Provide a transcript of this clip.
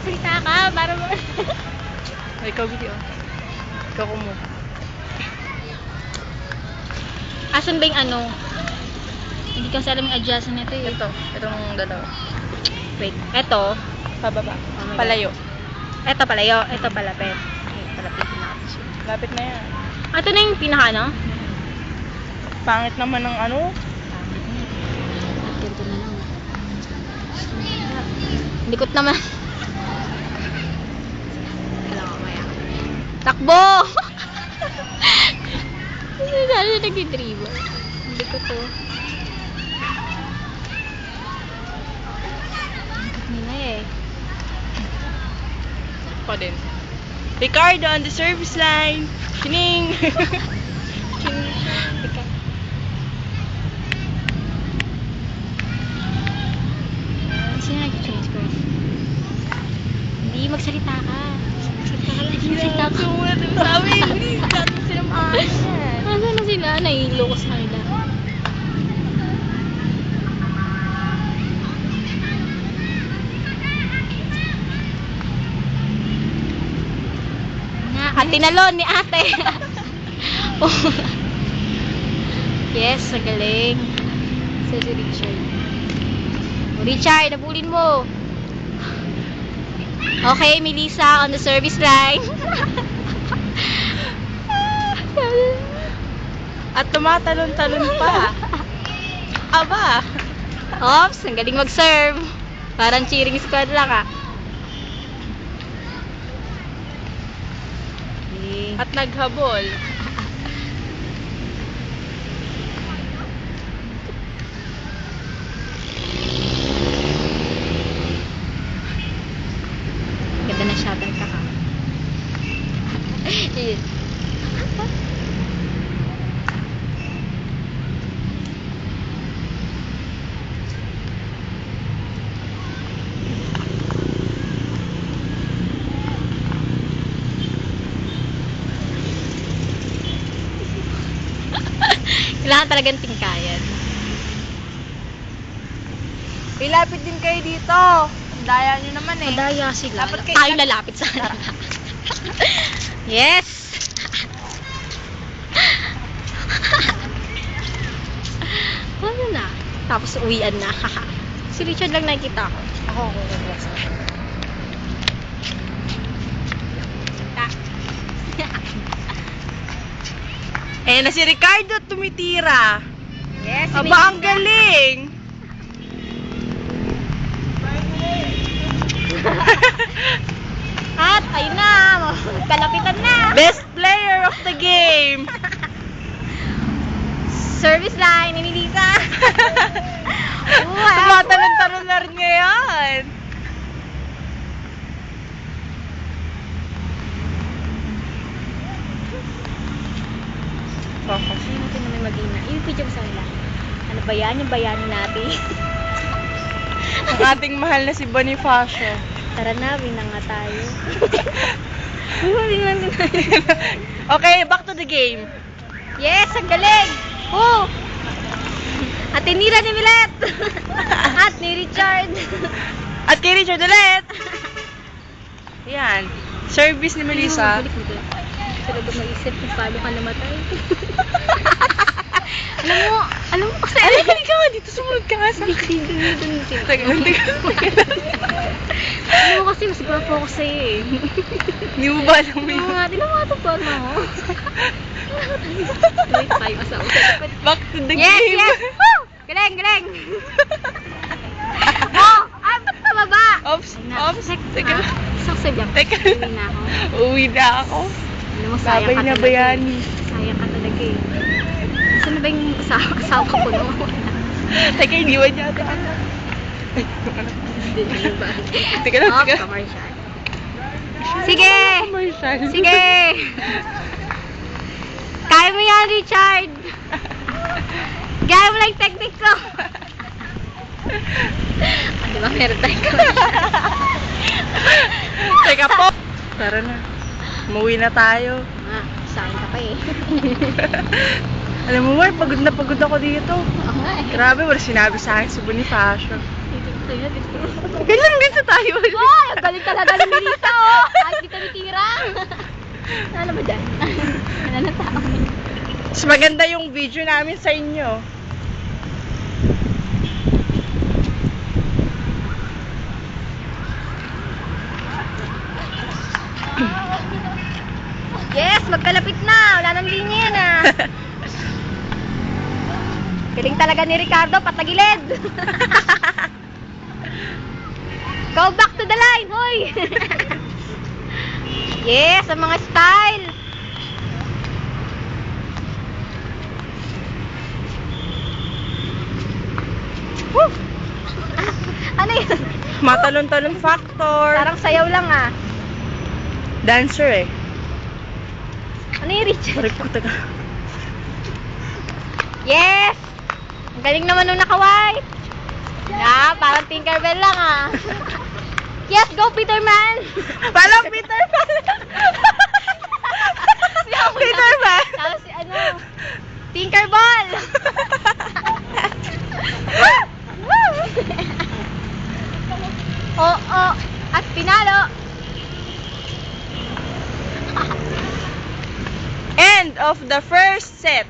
magsalita ka para mo. Ikaw video. Ikaw ko mo. Asan ba yung ano? Hindi kasi alam yung adjustment nito eh. Itong dalawa. Wait, eto. Pababa. Oh my God. Palayo. Eto palayo, eto palapit. Okay, palapitin natin siya. Lapit na yan. Ito na yung pinaka ano? Pangit naman ng ano. At ganito na lang. Likot naman. Kailangan ko maya. Takbo! Sana na nag-dribble. Likot to. Likot nila eh. Pa din. Ricardo on the service line. Chining! Sino nag-change course? Hindi, magsalita ka. Magsalita ka. Sabi, hindi natin sila maayos yan. Nasaan na sila? Nahihilo ko sa kanila. At tinalon ni ate. Yes, magaling. Sa si Richard. Oh, Richard, nabulin mo. Okay, Melissa on the service line. At tumatalon-talon pa. Aba! Ops, ang galing mag-serve. Parang cheering squad lang ah. At naghabol. Ganda na shuttle ka ka. Kailangan talagang tingkayan. Ilapit din kayo dito. Daya nyo naman eh. Madaya sila. Dapat Tayo lalapit sa kanila. Yes! Ano na? Tapos uwian na. Si Richard lang nakikita ko. Ako. Eh na si Ricardo tumitira. Yes, Aba, ang galing! At ayun na, kalapitan na. Best player of the game! Service line, Ninilisa. Tumatalon-talon na rin ngayon. Sino natin naman mag-ina? I-video ko sa kanila. Ano ba yan? Yung bayani natin. Ang ating mahal na si Bonifacio. Tara na, na nga tayo. Winang din tayo. Okay, back to the game. Yes, ang galing! Oh! At tinira ni Milet! At ni Richard! At kay Richard ulit. Yan. Service ni Melissa. Sila ba mag-isip kung paano ka namatay? alam mo kasi... Hindi ka nga dito, sumunod ka nga sa akin. Alam mo kasi mas gwapo ako sa'yo eh. Hindi mo ba alam mo Hindi yun? mo nga, di na mga tupad mo. Wait, tayo asawa. Back to the Yes, game. yes! Woo! Galing, galing! Oh! Ah, tama ba? Oops, oops. Teka. Isang sabihan. Teka. Uwi na ako. Uwi na ako. Alam mo, sayang Sabay ka na talaga bayani. eh. Sayang ka talaga eh. Saan na ba yung asawa ko no? Teka, iniwan niya ata. Hindi na ba? Teka lang, Oh, teka. commercial. Sige! Commercial. Sige! Kaya mo yan, Richard! Gaya mo lang yung technique ko! Di ba meron tayong commercial? Teka po. Tara na. Umuwi na tayo. Ah, saan ka pa eh. Alam mo, Mar, pagod na pagod ako dito. Oo nga eh. Grabe, wala sinabi sa akin si Bonifacio. sa'yo, dito. Ganyan din sa tayo. Ay, ang galing talaga ni Melissa, oh. Kahit di kami tira. Ano ba dyan? Ano na tao? Mas maganda yung video namin sa inyo. Yes, magkalapit na. Wala nang linya na. Galing talaga ni Ricardo, patagilid. Go back to the line, hoy. Yes, ang mga style. Woo! Ano yun? Matalon-talon factor. Parang sayaw lang ah. Dancer eh. Ano yung Richard? Sorry po, taga. Yes! Ang galing naman nung naka-white. Yeah, parang Tinkerbell lang ah. Yes, go Peterman! Parang Peter Pan. Peter Pan. Tapos si ano, Tinkerball! Oo, at pinalo. End of the first set.